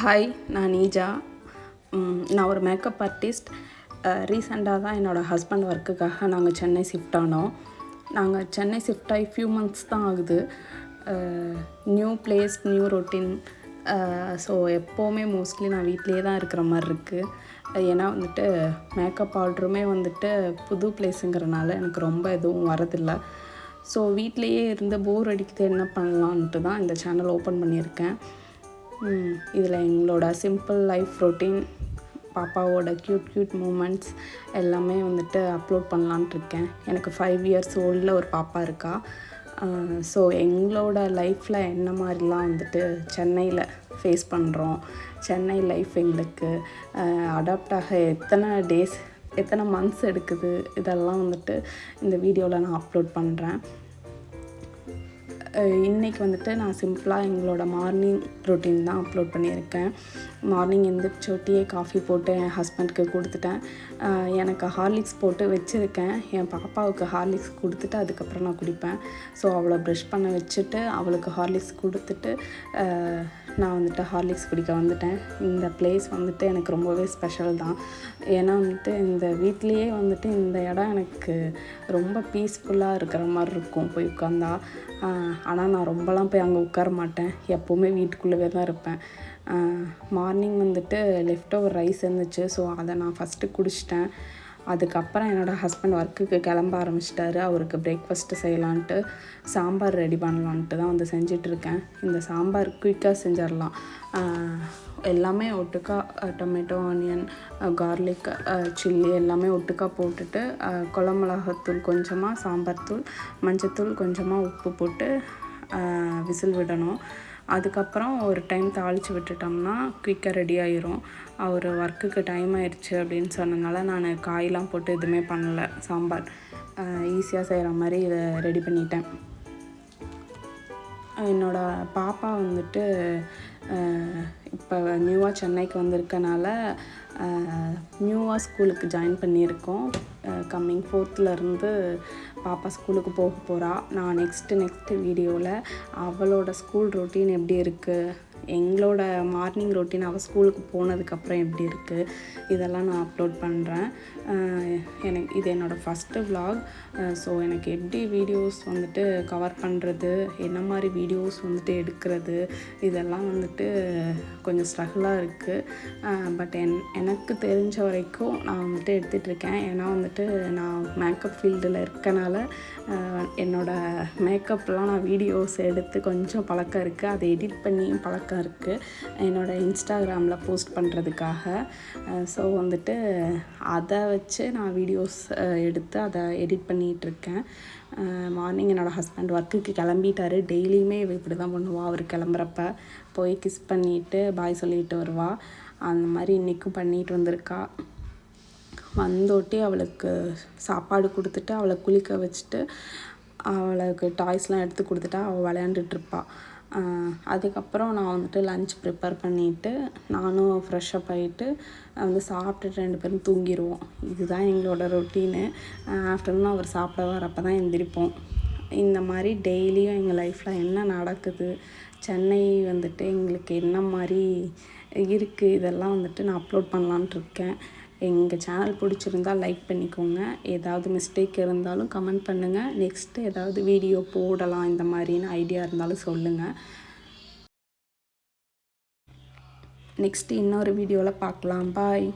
Hi, நான் நீஜா. நான் ஒரு மேக்கப் ஆர்டிஸ்ட். ரீசெண்டாக தான் என்னோடய ஹஸ்பண்ட் ஒர்க்குக்காக நாங்கள் சென்னை ஷிஃப்ட் ஆனோம். நாங்கள் சென்னை ஷிஃப்ட் ஆகி ஃபியூ மந்த்ஸ் தான் ஆகுது. New place, new routine. So எப்போவுமே மோஸ்ட்லி நான் வீட்டிலே தான் இருக்கிற மாதிரி இருக்குது. ஏன்னா வந்துட்டு மேக்கப் ஆர்டருமே வந்துட்டு புது பிளேஸுங்கிறனால எனக்கு ரொம்ப எதுவும் வரதில்லை. ஸோ வீட்டிலையே இருந்து போர் அடிக்குது, என்ன பண்ணலான்ட்டு தான் இந்த சேனல் ஓப்பன் பண்ணியிருக்கேன். இதில் எங்களோட சிம்பிள் லைஃப் ரொட்டீன், பாப்பாவோட க்யூட் மூமெண்ட்ஸ் எல்லாமே வந்துட்டு அப்லோட் பண்ணலான்ட்டு இருக்கேன். எனக்கு 5 years ஓல்டில் ஒரு பாப்பா இருக்கா. ஸோ எங்களோட லைஃப்பில் என்ன மாதிரிலாம் வந்துட்டு சென்னையில் ஃபேஸ் பண்ணுறோம், சென்னை லைஃப் எங்களுக்கு அடாப்ட் ஆக எத்தனை மந்த்ஸ் எடுக்குது, இதெல்லாம் வந்துட்டு இந்த வீடியோவில் நான் அப்லோட் பண்ணுறேன். இன்றைக்கி வந்துட்டு நான் சிம்பிளாக எங்களோட மார்னிங் ரொட்டீன் தான் அப்லோட் பண்ணியிருக்கேன். மார்னிங் எழுந்திரிச்ச டீ காஃபி போட்டு என் ஹஸ்பண்டுக்கு கொடுத்துட்டேன். எனக்கு ஹார்லிக்ஸ் போட்டு வச்சுருக்கேன். என் பாப்பாவுக்கு ஹார்லிக்ஸ் கொடுத்துட்டு அதுக்கப்புறம் நான் குடிப்பேன். ஸோ அவளை ப்ரஷ் பண்ண வச்சுட்டு அவளுக்கு ஹார்லிக்ஸ் கொடுத்துட்டு நான் வந்துட்டு ஹார்லிக்ஸ் குடிக்க வந்துட்டேன். இந்த பிளேஸ் வந்துட்டு எனக்கு ரொம்பவே ஸ்பெஷல் தான். ஏன்னா வந்துட்டு இந்த வீட்லேயே வந்துட்டு இந்த இடம் எனக்கு ரொம்ப பீஸ்ஃபுல்லாக இருக்கிற மாதிரி இருக்கும் போய் உட்காந்தா. ஆனால் நான் ரொம்பலாம் போய் அங்கே உட்கார மாட்டேன். எப்போவுமே வீட்டுக்குள்ளவே தான் இருப்பேன். மார்னிங் வந்துட்டு லெஃப்ட் ஓவர் ரைஸ் இருந்துச்சு. ஸோ அதை நான் ஃபஸ்ட்டு குடிச்சிட்டேன். அதுக்கப்புறம் என்னோடய ஹஸ்பண்ட் ஒர்க்குக்கு கிளம்ப ஆரம்பிச்சிட்டாரு. அவருக்கு பிரேக்ஃபாஸ்ட்டு செய்யலான்ட்டு சாம்பார் ரெடி பண்ணலான்ட்டு தான் வந்து செஞ்சிட்ருக்கேன். இந்த சாம்பார் குயிக்காக செஞ்சிடலாம். எல்லாமே ஒட்டுக்கா டொமேட்டோ, ஆனியன், கார்லிக், சில்லி எல்லாமே ஒட்டுக்கா போட்டுட்டு குழம்பு மிளகாத்தூள் கொஞ்சமாக, சாம்பார் தூள், மஞ்சத்தூள் கொஞ்சமாக, உப்பு போட்டு விசில் விடணும். அதுக்கப்புறம் ஒரு டைம் தாளித்து விட்டுட்டோம்னா குயிக்காக ரெடி ஆகிரும். அவர் ஒர்க்குக்கு டைம் ஆயிடுச்சு அப்படின்னு சொன்னதுனால நான் காயெலாம் போட்டு எதுவுமே பண்ணலை. சாம்பார் ஈஸியாக செய்கிற மாதிரி இதை ரெடி பண்ணிட்டேன். என்னோடய பாப்பா வந்துட்டு இப்போ நியூவாக சென்னைக்கு வந்திருக்கனால நியூவாக ஸ்கூலுக்கு ஜாயின் பண்ணியிருக்கோம். கம்மிங் 4th பாப்பா ஸ்கூலுக்கு போக போகிறா. நான் நெக்ஸ்ட்டு வீடியோவில் அவளோட ஸ்கூல் ரொட்டீன் எப்படி இருக்குது, எங்களோட மார்னிங் ரொட்டீன் அவள் ஸ்கூலுக்கு போனதுக்கப்புறம் எப்படி இருக்குது, இதெல்லாம் நான் அப்லோட் பண்ணுறேன். இது என்னோடய ஃபஸ்ட்டு vlog. ஸோ எனக்கு எப்படி வீடியோஸ் வந்துட்டு கவர் பண்ணுறது, என்ன மாதிரி வீடியோஸ் வந்துட்டு எடுக்கிறது, இதெல்லாம் வந்துட்டு கொஞ்சம் ஸ்ட்ரகிளாக இருக்குது. பட் எனக்கு தெரிஞ்ச வரைக்கும் நான் வந்துட்டு எடுத்துகிட்ருக்கேன். ஏன்னா வந்துட்டு நான் மேக்கப் ஃபீல்டில் இருக்கனால என்னோடய மேக்கப்லாம் நான் வீடியோஸ் எடுத்து கொஞ்சம் பழக்கம் இருக்குது. அதை எடிட் பண்ணியும் பழக்கம் இருக்குது என்னோடய இன்ஸ்டாகிராமில் போஸ்ட் பண்ணுறதுக்காக. ஸோ வந்துட்டு அதை வச்சு நான் வீடியோஸ் எடுத்து அதை எடிட் பண்ணிகிட்ருக்கேன். மார்னிங் என்னோடய ஹஸ்பண்ட் ஒர்க்குக்கு கிளம்பிட்டாரு. டெய்லியுமே இப்படி தான் பண்ணுவாள். அவர் கிளம்புறப்ப போய் கிஸ் பண்ணிவிட்டு பாய் சொல்லிட்டு வருவாள். அந்த மாதிரி இன்றைக்கும் பண்ணிகிட்டு வந்திருக்கா. வந்தோட்டி அவளுக்கு சாப்பாடு கொடுத்துட்டு அவளை குளிக்க வச்சுட்டு அவளுக்கு டாய்ஸ்லாம் எடுத்து கொடுத்துட்டா அவள் விளையாண்டுட்ருப்பாள். அதுக்கப்புறம் நான் வந்துட்டு லன்ச் ப்ரிப்பேர் பண்ணிவிட்டு நானும் ஃப்ரெஷ்ஷப் ஆகிட்டு வந்து சாப்பிட்டுட்டு 2 பேரும் தூங்கிடுவோம். இதுதான் எங்களோட ரொட்டீனு. ஆஃப்டர்நூன் அவர் சாப்பிட வரப்போ தான் எந்திரிப்போம். இந்த மாதிரி டெய்லியும் எங்கள் லைஃப்பில் என்ன நடக்குது, சென்னை வந்துட்டு எங்களுக்கு என்ன மாதிரி இருக்குது, இதெல்லாம் வந்துட்டு நான் அப்லோட் பண்ணலான்ட்ருக்கேன். எங்கள் சேனல் பிடிச்சிருந்தால் லைக் பண்ணிக்கோங்க. ஏதாவது மிஸ்டேக் இருந்தாலும் கமெண்ட் பண்ணுங்கள். நெக்ஸ்ட்டு ஏதாவது வீடியோ போடலாம் இந்த மாதிரின்னு ஐடியா இருந்தாலும் சொல்லுங்கள். நெக்ஸ்ட்டு இன்னொரு வீடியோவில் பார்க்கலாம். பாய்.